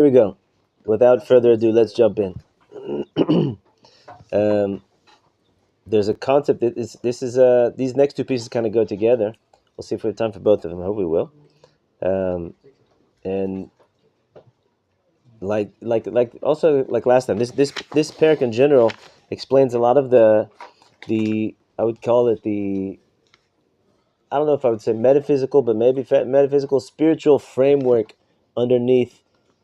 Here we go. Without further ado, let's jump in. There's a concept that these next two pieces kind of go together. We'll see if we have time for both of them. I hope we will. And like also like last time, this parak in general explains a lot of the I would call it I don't know if I would say metaphysical, but maybe metaphysical spiritual framework underneath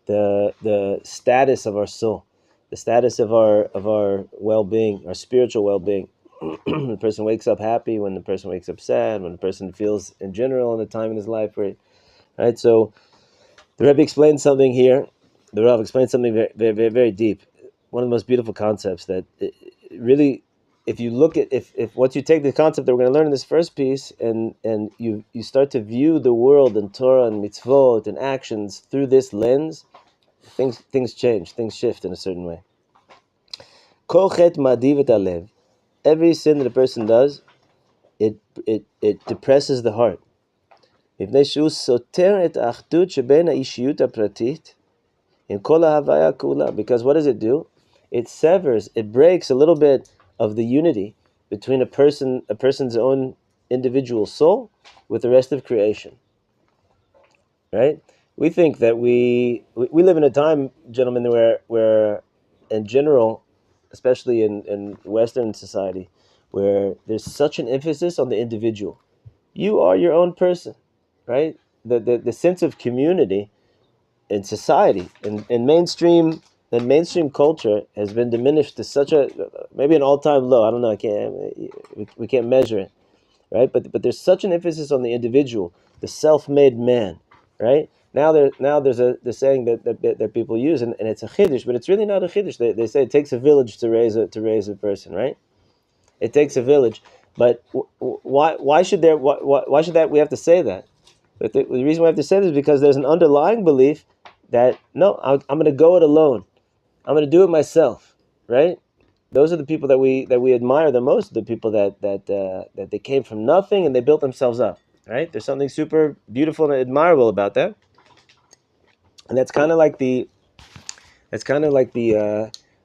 the status of our soul, the status of our well-being, our spiritual well-being. The person wakes up happy, when the person wakes up sad, when the person feels in general in a time in his life, right? So the Rebbe explains something here. The Rav explains something very, very, very, very deep. One of the most beautiful concepts that really, if you look at, if once you take the concept that we're going to learn in this first piece, and you start to view the world and Torah and mitzvot and actions through this lens, things change, things shift in a certain way. Kol chet madiv et alev. Every sin that a person does, it depresses the heart. Because what does it do? It severs, it breaks a little bit of the unity between a person's own individual soul with the rest of creation. Right? We think that we live in a time, gentlemen, where in general, especially in Western society, where there's such an emphasis on the individual. You are your own person, right? The sense of community in society, in mainstream culture, has been diminished to such a, maybe an all-time low. I don't know. We can't measure it, right? But there's such an emphasis on the individual, the self-made man, right? Now there's the saying that people use, and it's a chiddush, but it's really not a chiddush. They say it takes a village to raise a person, right? It takes a village, but why should that we have to say that? But the reason we have to say this is because there's an underlying belief that no, I'm going to go it alone. I'm going to do it myself, right? Those are the people that we admire the most. The people that they came from nothing and they built themselves up, right? There's something super beautiful and admirable about that, and that's kind of like the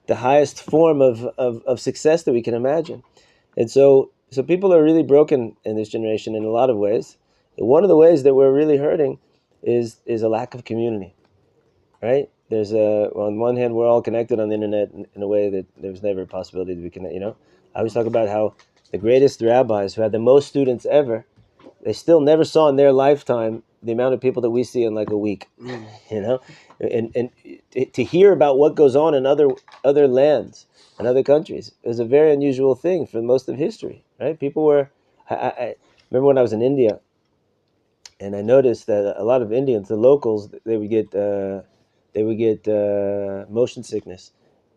highest form of success that we can imagine. And so people are really broken in this generation in a lot of ways. And one of the ways that we're really hurting is a lack of community, right? There's on one hand, we're all connected on the internet in a way that there was never a possibility to be connected. I always talk about how the greatest rabbis who had the most students ever, they still never saw in their lifetime the amount of people that we see in like a week. And to hear about what goes on in other lands and other countries is a very unusual thing for most of history, right? People were. I remember when I was in India, and I noticed that a lot of Indians, the locals, they would get motion sickness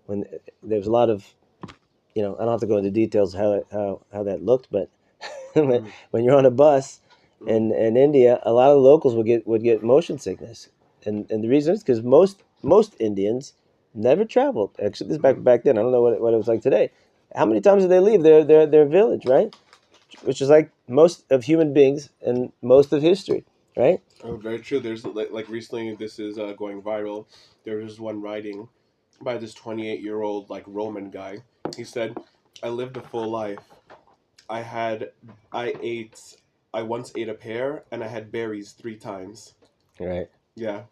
when there was a lot of, I don't have to go into details how that looked, but when you're on a bus in India, a lot of locals would get motion sickness, and the reason is because most Indians never traveled. Actually, this is back then. I don't know what it was like today. How many times did they leave their village, right? Which is like most of human beings and most of history, right? Oh, very true. There's like recently, this is going viral. There was one writing by this 28-year-old like Roman guy. He said, "I lived a full life. I once ate a pear and I had berries 3 times." Right. Yeah.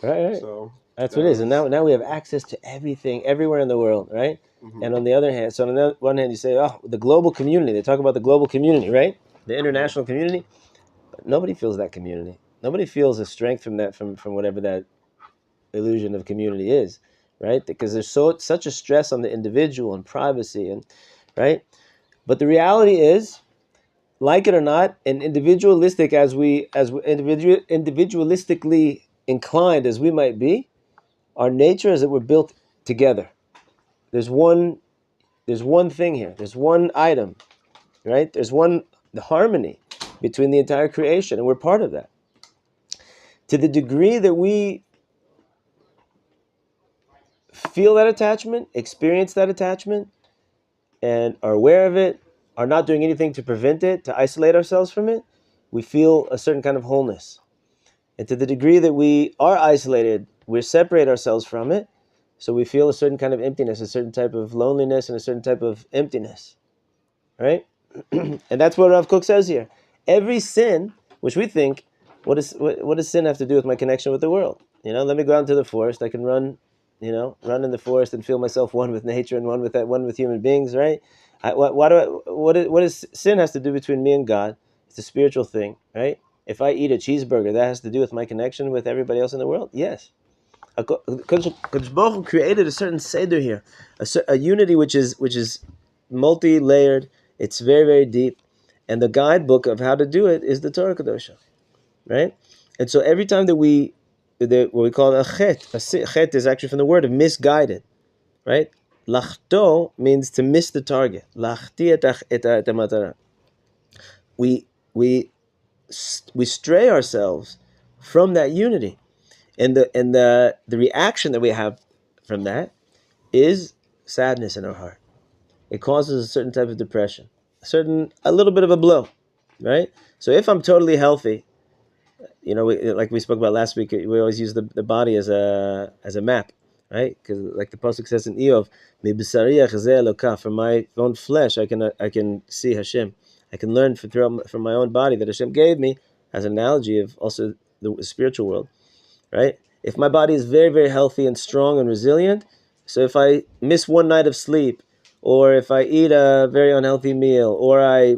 Right. So that's what it is. And now we have access to everything, everywhere in the world, right? Mm-hmm. And on the other hand, so on the one hand, you say, oh, the global community. They talk about the global community, right? The international community. But nobody feels that community. Nobody feels a strength from that, from whatever that illusion of community is, right? Because there's such a stress on the individual and privacy, and right. But the reality is, like it or not, and individualistically inclined as we might be, our nature is that we're built together. There's one thing here. There's one item, right? There's the harmony between the entire creation, and we're part of that. To the degree that we feel that attachment, experience that attachment, and are aware of it, are not doing anything to prevent it, to isolate ourselves from it, we feel a certain kind of wholeness. And to the degree that we are isolated we separate ourselves from it, so we feel a certain kind of emptiness, a certain type of loneliness, and a certain type of emptiness, right? And that's what Rav Kook says here. Every sin, which we think, what does sin have to do with my connection with the world? Let me go out into the forest. I can run, run in the forest and feel myself one with nature and one with human beings, right? What does sin has to do between me and God? It's a spiritual thing, right? If I eat a cheeseburger, that has to do with my connection with everybody else in the world? Yes. Kadosh Baruch Hu created a certain seder here, a unity which is multi-layered. It's very, very deep, and the guidebook of how to do it is the Torah Kadosha, right? And so every time that what we call a chet is actually from the word of misguided, right? Lachto means to miss the target. Lachti et matara. We stray ourselves from that unity, and the reaction that we have from that is sadness in our heart. It causes a certain type of depression, a little bit of a blow, right? So if I'm totally healthy, like we spoke about last week, we always use the body as a map, right? Because like the pasuk says in Eov, from my own flesh I can see Hashem. I can learn from my own body that Hashem gave me, as an analogy of also the spiritual world, right? If my body is very, very healthy and strong and resilient, so if I miss one night of sleep, or if I eat a very unhealthy meal, or I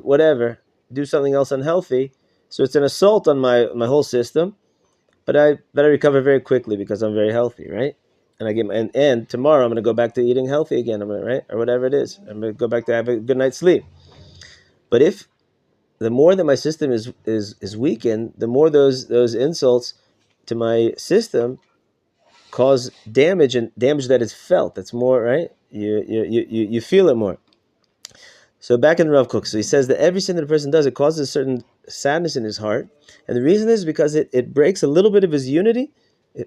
do something else unhealthy, so it's an assault on my whole system, but I better recover very quickly because I'm very healthy, right? And tomorrow I'm going to go back to eating healthy again, right? Or whatever it is. I'm going to go back to have a good night's sleep. But if the more that my system is weakened, the more those insults to my system cause damage, and damage that is felt. That's more, right? You feel it more. So back in Rav Kook, so he says that every sin that a person does, it causes a certain sadness in his heart, and the reason is because it breaks a little bit of his unity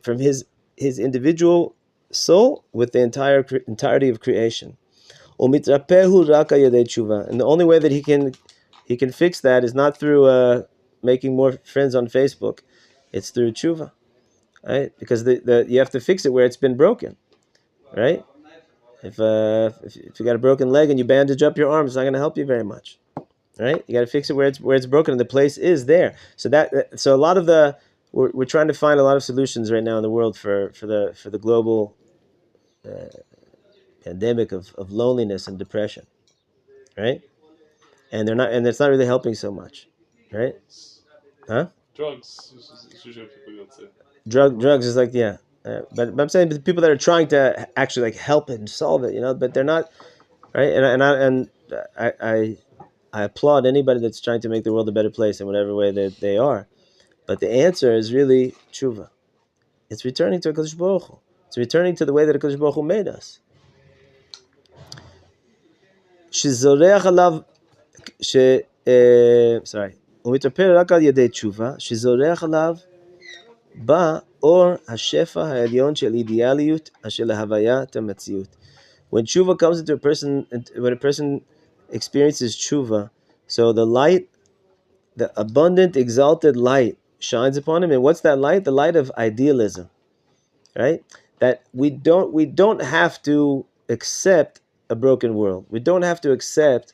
from his individual soul with the entirety of creation. And the only way that he can fix that is not through making more friends on Facebook. It's through tshuva, right? Because you have to fix it where it's been broken, right? If you got a broken leg and you bandage up your arm, it's not going to help you very much, right? You got to fix it where it's broken, and the place is there. So a lot of we're trying to find a lot of solutions right now in the world for the global pandemic of loneliness and depression, right? And it's not really helping so much, right? Huh? Drugs. It's usually what people would say. Drugs is like, yeah. But I'm saying the people that are trying to actually like help it and solve it, but they're not, right? I applaud anybody that's trying to make the world a better place in whatever way that they are. But the answer is really tshuva. It's returning to HaKadosh Baruch Hu. It's returning to the way that HaKadosh Baruch Hu made us. שזורח עליו, הוא מתאפר רק על ידי תשובה, שזורח עליו בא אור השפע העליון של אידיאליות אשר להוויית המציאות. When tshuva comes into a person, when a person experiences tshuva, so the light, the abundant, exalted light shines upon him. And what's that light? The light of idealism, right? That we don't have to accept a broken world. We don't have to accept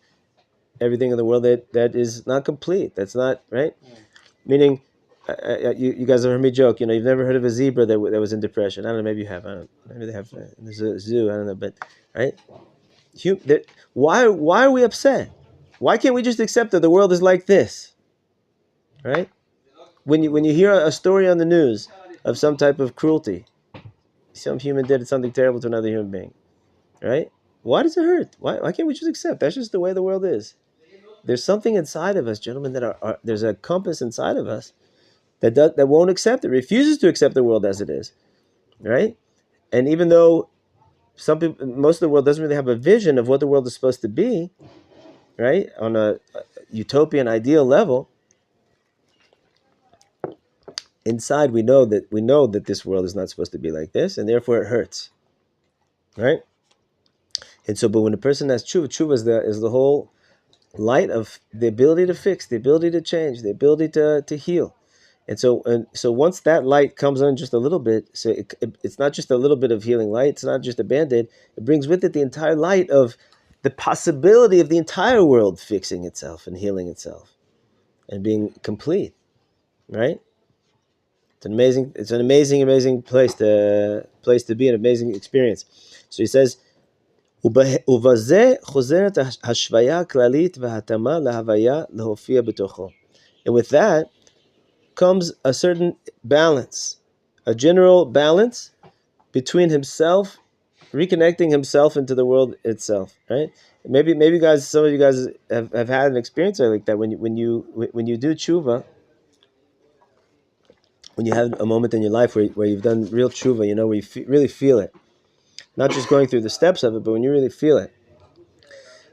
everything in the world that is not complete. That's not, right? Meaning, you guys have heard me joke. You've never heard of a zebra that was in depression. I don't know. Maybe you have. I don't know. Maybe they have. There's a zoo. I don't know. But right? Why are we upset? Why can't we just accept that the world is like this? Right? When you hear a story on the news of some type of cruelty, some human did something terrible to another human being, right? Why does it hurt? Why can't we just accept that's just the way the world is? There's something inside of us, gentlemen, there's a compass inside of us that won't accept it, refuses to accept the world as it is, right? And even though most of the world doesn't really have a vision of what the world is supposed to be, right, on a utopian ideal level, inside we know that this world is not supposed to be like this, and therefore it hurts, right? And so, but when a person has tshuva is the whole light of the ability to fix, the ability to change, the ability to heal. And so once that light comes on just a little bit, so it's not just a little bit of healing light. It's not just a band-aid. It brings with it the entire light of the possibility of the entire world fixing itself and healing itself and being complete. Right? It's an amazing place to be, an amazing experience. So he says, ובזה חוזרת השוויה הכללית וההתאמה להוויה להופיע בתוכו. And with that comes a certain balance, a general balance between himself, reconnecting himself into the world itself, right? Maybe guys, some of you guys have had an experience like that when you do tshuva, when you have a moment in your life where you've done real tshuva, where you really feel it, not just going through the steps of it, but when you really feel it,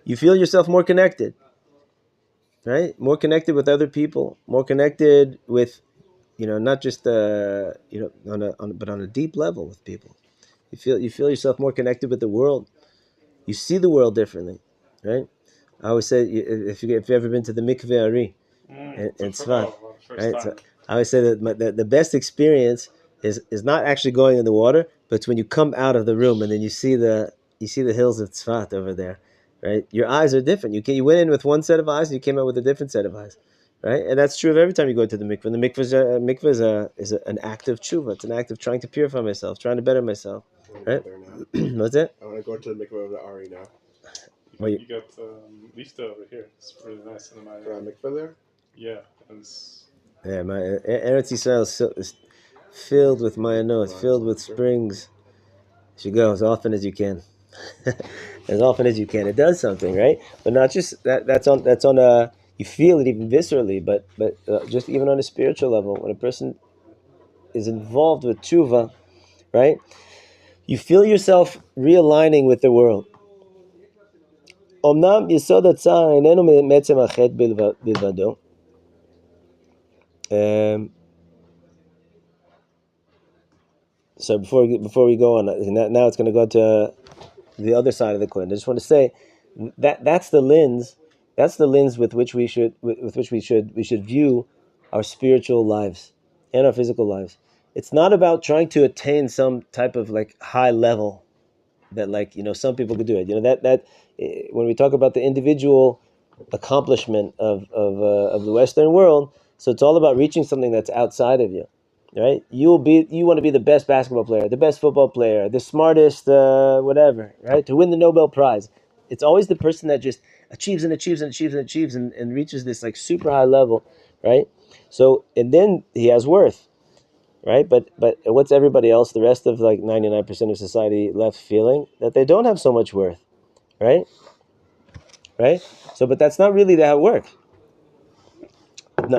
you feel yourself more connected, right? More connected with other people, more connected with, not just but on a deep level with people. You feel yourself more connected with the world. You see the world differently, right? I always say, if you've ever been to the Mikveh Ari in Tzfat, right? So I always say that the best experience is not actually going in the water, but it's when you come out of the room and then you see the hills of Tzfat over there, right? Your eyes are different. You went in with one set of eyes, and you came out with a different set of eyes, right? And that's true of every time you go to the mikveh. And the mikveh is an act of tshuva. It's an act of trying to purify myself, trying to better myself, right? What's that? I want to go to the mikveh of the Ari now. You got Lista over here. It's really nice. And mikveh there? Yeah. Yeah, my Eretz Yisrael is filled with mayanot, filled with springs. You should go as often as you can. As often as you can. It does something, right? But not just that. That's on a. You feel it even viscerally, but just even on a spiritual level, when a person is involved with tshuva, right? You feel yourself realigning with the world. אמנם יסוד הצער איננו מעצם החטא בלבדו. So before we go on, now it's going to go to the other side of the coin. I just want to say that's the lens with which we should view our spiritual lives and our physical lives. It's not about trying to attain some type of like high level that some people could do it. That when we talk about the individual accomplishment of the Western world, so it's all about reaching something that's outside of you. Right, you want to be the best basketball player, the best football player, the smartest, whatever. Right, to win the Nobel Prize, it's always the person that just achieves and reaches this like super high level, right? So and then he has worth, right? But what's everybody else, the rest of like 99% of society left feeling that they don't have so much worth, right? Right. So, but that's not really how it works.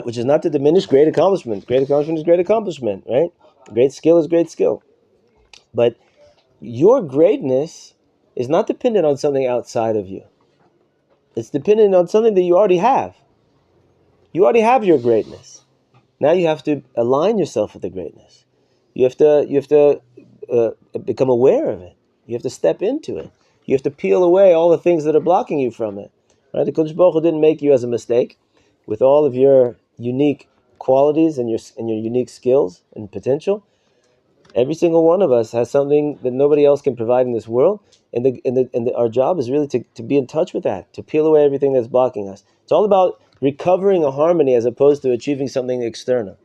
Which is not to diminish great accomplishment. Great accomplishment is great accomplishment, right? Great skill is great skill. But your greatness is not dependent on something outside of you. It's dependent on something that you already have. You already have your greatness. Now you have to align yourself with the greatness. You have to become aware of it. You have to step into it. You have to peel away all the things that are blocking you from it. Right? The Kodesh Baruch Hu didn't make you as a mistake. With all of your unique qualities and your unique skills and potential, every single one of us has something that nobody else can provide in this world, and our job is really to be in touch with that, to peel away everything that's blocking us. It's all about recovering a harmony as opposed to achieving something external,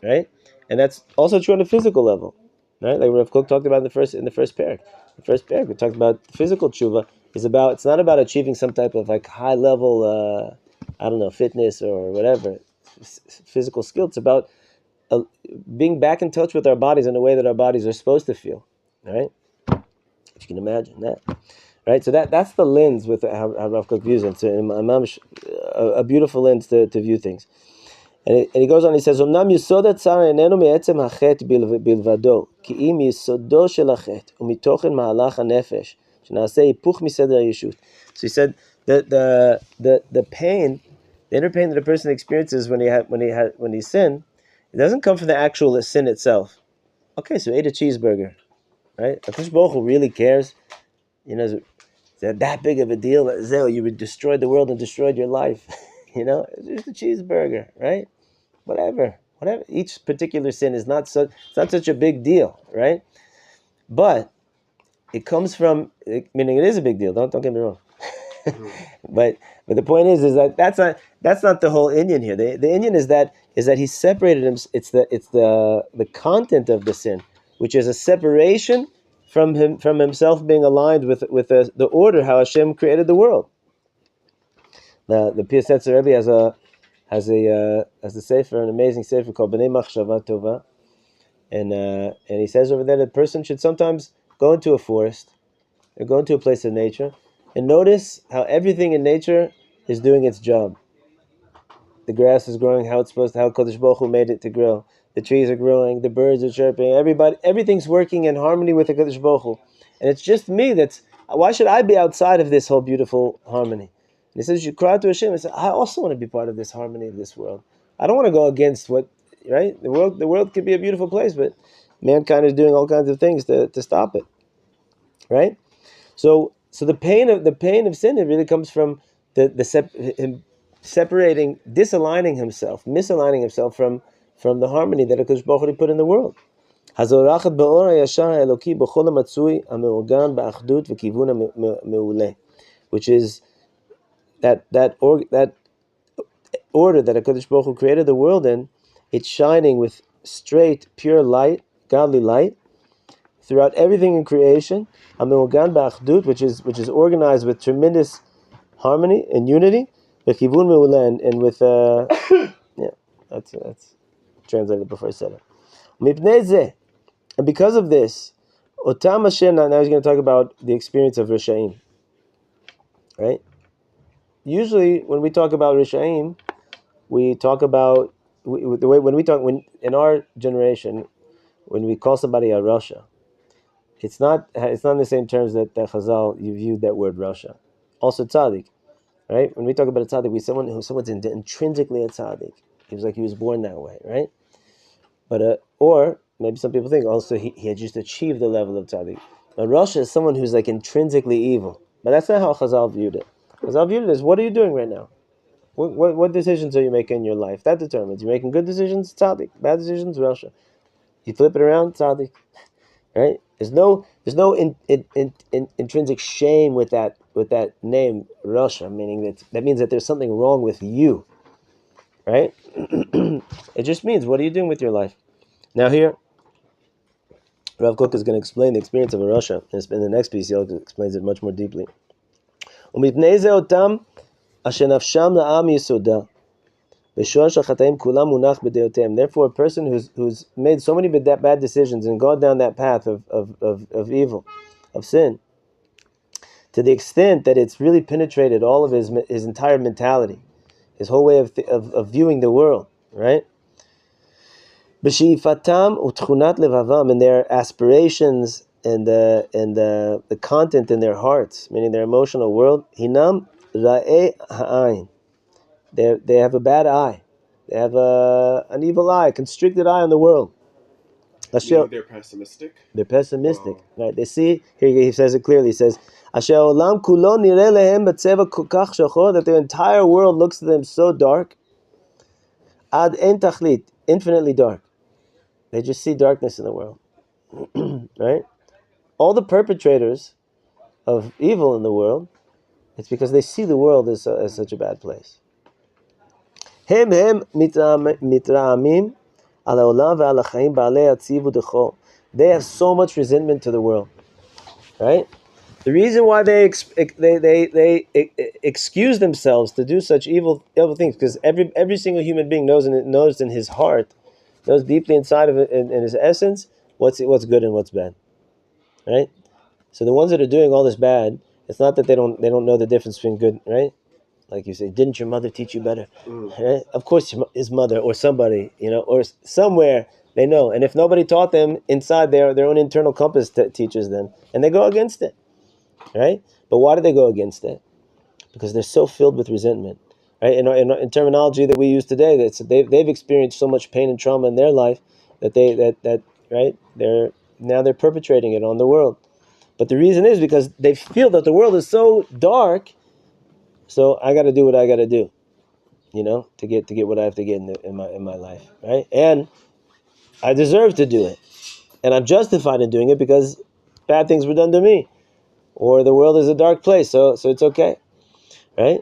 right? And that's also true on a physical level, right? Like Rav Kook talked about in the first parak. The first parak we talked about physical tshuva it's not about achieving some type of like high level. Fitness or whatever, physical skill. It's about being back in touch with our bodies in a way that our bodies are supposed to feel, right? If you can imagine that, right? So that's the lens with how Rav Kook views it. It's a beautiful lens to view things. And he goes on, he says, "Omnam yisod hatzara enenu me'etzem hachet bilvado, ki im yisodo shel hachet, umitochen mahalach hanefesh, shenaseh hipuch miseder hayeshut." So he said that the pain, the inner pain that a person experiences when he sinned, it doesn't come from the actual sin itself. Okay, so he ate a cheeseburger, right? HaKadosh Baruch Hu really cares. Is that big of a deal that you would destroy the world and destroyed your life? It's just a cheeseburger, right? Whatever. Whatever. Each particular sin is not such a big deal, right? But it comes from, meaning it is a big deal. Don't get me wrong. but the point is that that's not the whole Indian here. The Indian is that he separated him. It's the content of the sin, which is a separation from himself being aligned with the order how Hashem created the world. The Piasetzer Rebbe has a sefer, an amazing sefer called B'nei Machshava Tova, and he says over there that a person should sometimes go into a forest or go into a place of nature and notice how everything in nature is doing its job. The grass is growing how it's supposed to, how Kodesh Baruch Hu made it to grow. The trees are growing, the birds are chirping, everything's working in harmony with the Kodesh Baruch Hu. And it's just me why should I be outside of this whole beautiful harmony? And he says, you cry to Hashem and say, I also want to be part of this harmony of this world. I don't want to go against what, right? The world could be a beautiful place, but mankind is doing all kinds of things to stop it, right? So the pain of sin, it really comes from him separating, misaligning himself from the harmony that HaKadosh Baruch Hu put in the world. Which is that order that HaKadosh Baruch Hu created the world in. It's shining with straight, pure light, godly light, throughout everything in creation, which is organized with tremendous harmony and unity, and with yeah, that's translated before I said it. And because of this, Otam Hashem. Now he's going to talk about the experience of Rishaim. Right? Usually, when we talk about Rishaim, we talk about when in our generation, when we call somebody a Rasha, it's not in the same terms that Chazal you viewed that word Rasha. Also tzaddik, right? When we talk about a tzaddik, someone's intrinsically a tzaddik. He was born that way, right? But or maybe some people think also he had just achieved the level of tzaddik. A Rasha is someone who's like intrinsically evil, but that's not how Chazal viewed it. Chazal viewed it as, what are you doing right now? What decisions are you making in your life? That determines. You're making good decisions, tzaddik. Bad decisions, Rasha. You flip it around, tzaddik. Right? There's no intrinsic shame with that name Rasha, meaning that means that there's something wrong with you. Right? It just means, what are you doing with your life? Now here, Rav Kook is going to explain the experience of a Rasha. In the next piece, he explains it much more deeply. Therefore, a person who's made so many bad decisions and gone down that path of evil, of sin, to the extent that it's really penetrated all of his entire mentality, his whole way of viewing the world, right? And their aspirations and the content in their hearts, meaning their emotional world, hinam ra'e ha'ain. They have a bad eye. They have an evil eye, a constricted eye on the world. Meaning they're pessimistic? They're pessimistic. Wow. Right? They see, here he says it clearly, he says, that their entire world looks to them so dark, ad en tachlit, infinitely dark. They just see darkness in the world. Right? All the perpetrators of evil in the world, it's because they see the world as such a bad place. They have so much resentment to the world, right? The reason why they excuse themselves to do such evil things, because every single human being knows in his heart, knows deeply inside of it, in his essence, what's good and what's bad, right? So the ones that are doing all this bad, it's not that they don't know the difference between good, right? Like you say, didn't your mother teach you better? Right? Of course, his mother or somebody, or somewhere they know. And if nobody taught them, inside their own internal compass teaches them, and they go against it, right? But why do they go against it? Because they're so filled with resentment, right? In terminology that we use today, they've experienced so much pain and trauma in their life that right, they're perpetrating it on the world. But the reason is because they feel that the world is so dark. So I got to do what I got to do. to get what I have to get in my life, right? And I deserve to do it, and I'm justified in doing it because bad things were done to me, or the world is a dark place, so it's okay, right?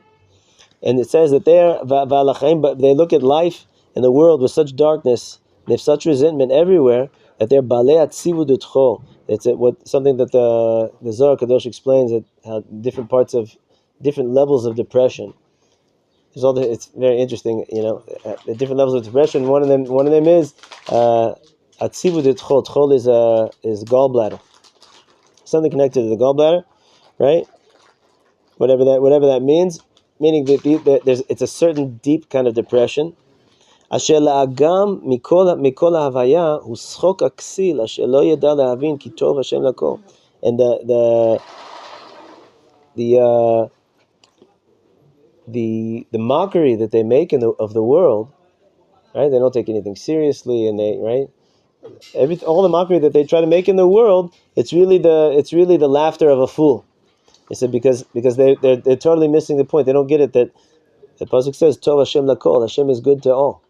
And it says that but they look at life and the world with such darkness, they have such resentment everywhere that they're balei atzivu d'tchol. It's something that the Zohar Kadosh explains, that how different levels of depression. It's very interesting, the different levels of depression. One of them is atzivu d'tchol. Tchol is gallbladder, something connected to the gallbladder, right? Whatever that means, meaning that it's a certain deep kind of depression. אשר לאגם מכל ההוויה הוא שחוק הכסיל אשר לא ידע להבין כי טוב השם לכל. And the mockery that they make of the world, right? They don't take anything seriously, and all the mockery that they try to make in the world, it's really the laughter of a fool. They said because they're totally missing the point. They don't get it that the pasuk says Tov Hashem lakol. Hashem is good to all,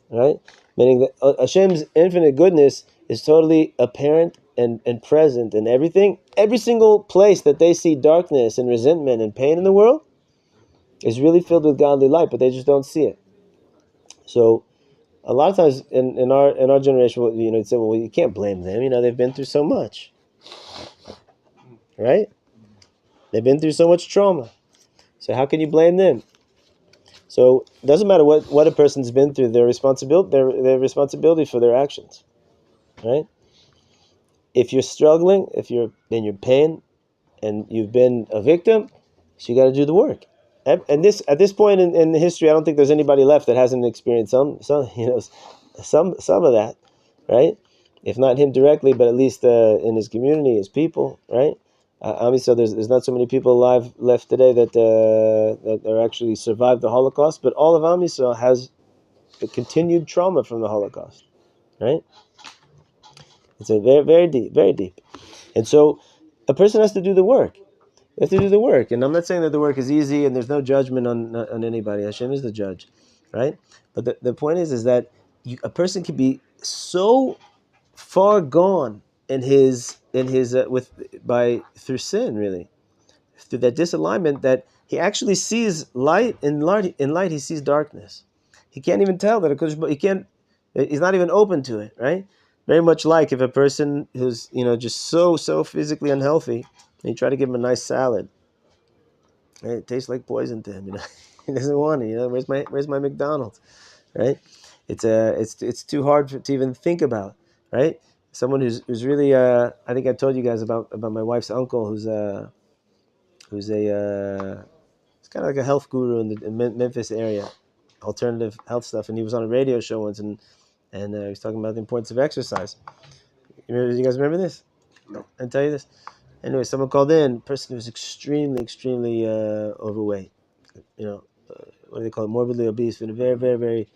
right? Meaning that Hashem's infinite goodness is totally apparent and present in everything. Every single place that they see darkness and resentment and pain in the world is really filled with godly light, but they just don't see it. So a lot of times in our generation, you'd say, well, you can't blame them. They've been through so much, right? They've been through so much trauma. So how can you blame them? So it doesn't matter what a person's been through. Their responsibility for their actions, right? If you're struggling, if you're in your pain, and you've been a victim, so you got to do the work. And at this point in history, I don't think there's anybody left that hasn't experienced some of that, right? If not him directly, but at least in his community, his people, right? Obviously, there's not so many people alive left today that are actually survived the Holocaust, but all of Am Yisrael has a continued trauma from the Holocaust, right? It's a very, very deep, very deep. And so a person has to do the work. They have to do the work. And I'm not saying that the work is easy and there's no judgment on anybody. Hashem is the judge, right? But the point is that a person can be so far gone through sin, really, through that disalignment, that he actually sees light. In light he sees darkness. He can't even tell that he's not even open to it, right? Very much like if a person who's just so physically unhealthy, and you try to give him a nice salad, right? It tastes like poison to him. He doesn't want it. Where's my McDonald's, right? It's too hard to even think about, right? Someone who's really I think I told you guys about my wife's uncle, who's it's kind of like a health guru in the Memphis area, alternative health stuff, and he was on a radio show once, and he was talking about the importance of exercise. You guys remember this? No. I tell you this. Anyway, someone called in, a person who was extremely overweight. What do they call it? Morbidly obese, in a very, very, very,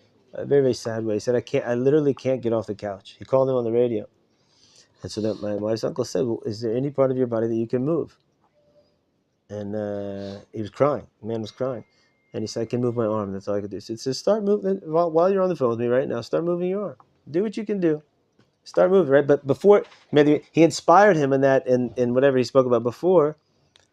very sad way. He said, I literally can't get off the couch. He called him on the radio. And so that my wife's uncle said, well, is there any part of your body that you can move? And he was crying. The man was crying. And he said, I can move my arm. That's all I could do. So he said, start moving. While you're on the phone with me right now, start moving your arm. Do what you can do. Start moving, right? But before, maybe he inspired him in that, in whatever he spoke about before,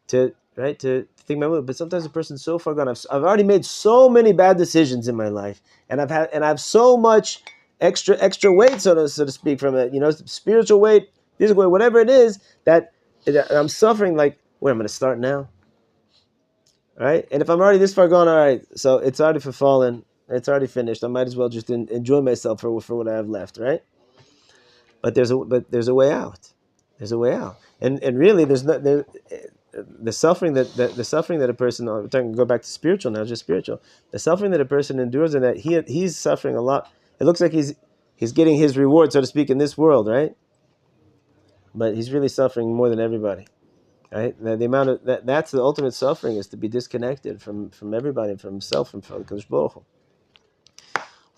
to think my move. But sometimes a person's so far gone. I've already made so many bad decisions in my life, and I have so much extra weight, so to speak, from it. Spiritual weight, physical weight, whatever it is, that I'm suffering. Like, wait, I'm going to start now, right? And if I'm already this far gone, all right, so it's already fallen. It's already finished. I might as well just enjoy myself for what I have left, right? But there's a way out. There's a way out, and really the suffering that a person, we're talking, go back to spiritual now, just spiritual. The suffering that a person endures, and that he's suffering a lot. It looks like he's getting his reward, so to speak, in this world, right? But he's really suffering more than everybody, right? The amount of that's the ultimate suffering, is to be disconnected from everybody, from himself, and from Kadosh Baruch Hu.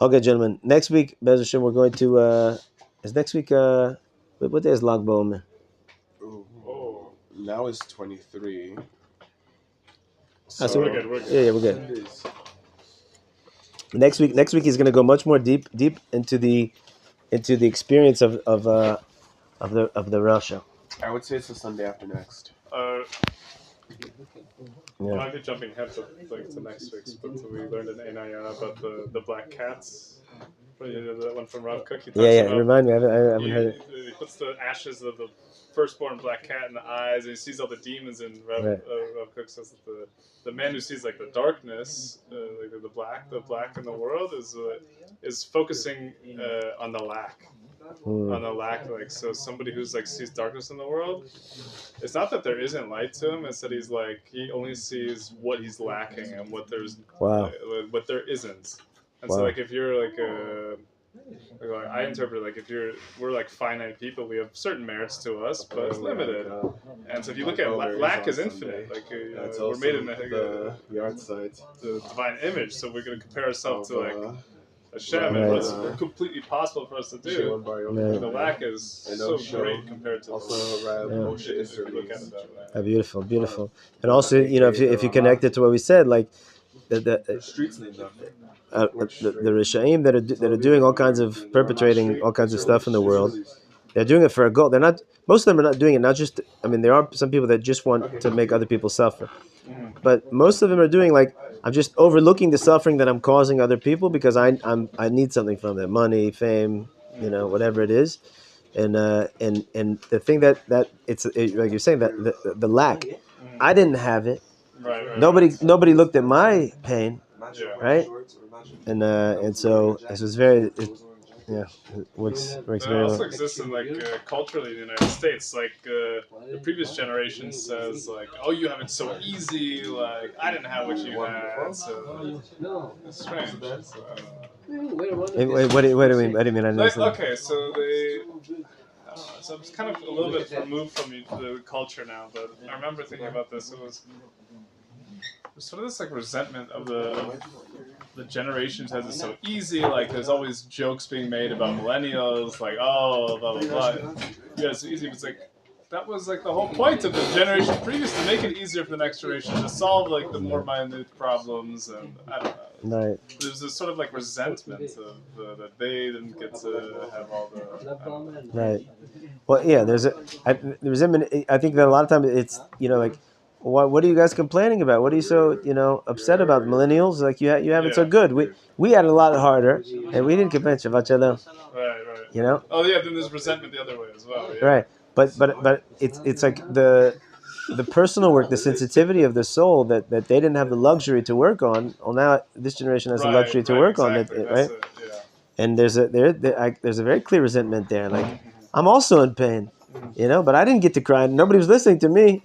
Okay, gentlemen. Next week, Be'ez Hashem, we're going to. Is next week? What day is Lag BaOmer? Now it's 23. So we're good. Yeah, we're good. Next week he's going to go much more deep into the experience of the Russia. I would say it's the Sunday after next. I might be jumping ahead to next week's, but we learned in Einayana about the black cats. That one from Rob Cook. He talks about, Remind me. I haven't heard it. He puts the ashes of the firstborn black cat in the eyes, and he sees all the demons. And Rob Cook says that the man who sees like the darkness, like the black in the world, is focusing on the lack. On the lack, like, so somebody who's like sees darkness in the world, it's not that there isn't light to him, it's that he only sees what he's lacking and what what there isn't. And so like if you're like I interpret it like we're like finite people, we have certain merits to us, but it's limited. And so if you look at lack is infinite, like we're made in the yard site, the divine image, so we're going to compare ourselves to like Hashem, and what's completely possible for us to do. The lack is so great compared to Moshe if you look at it that way. Beautiful. And also, if you connect it to what we said, like the streets named the Rishaim that are doing all kinds of perpetrating all kinds of stuff in the world, they're doing it for a goal. They're not. Most of them are not doing it. Not just. I mean, there are some people that just want to make other people suffer, but most of them are doing like, I'm just overlooking the suffering that I'm causing other people because I need something from it, money, fame, whatever it is, and the thing that it's like you're saying, that the lack, I didn't have it. Right. Nobody looked at my pain, right? And so it was very. It works very well. It also exists in culturally in the United States. Like the previous generation says, like, "Oh, you have it so easy. Like I didn't have what you had." So it's strange. What do you mean? I didn't mean I understand. Okay, so so I'm kind of a little bit removed from the culture now, but I remember thinking about this. It was sort of this like resentment of the generations has it so easy. Like there's always jokes being made about millennials, like blah blah blah. Yeah, it's so easy. But it's like that was like the whole point of the generation previous, to make it easier for the next generation to solve like the more minute problems, and I don't know. Right. There's this sort of like resentment of that they didn't get to have all the. Right. Well, yeah. There's the resentment. I think that a lot of times it's like. What are you guys complaining about? What are you so upset about? Millennials, like you have it so good. We had it a lot harder, and we didn't complain. Shabbat shalom. Right. Oh yeah, then there's resentment the other way as well. Yeah. Right, but it's like the personal work, the sensitivity of the soul that they didn't have the luxury to work on. Well, now this generation has the luxury to work exactly. on it, right? And there's a very clear resentment there. Like I'm also in pain, but I didn't get to cry. Nobody was listening to me.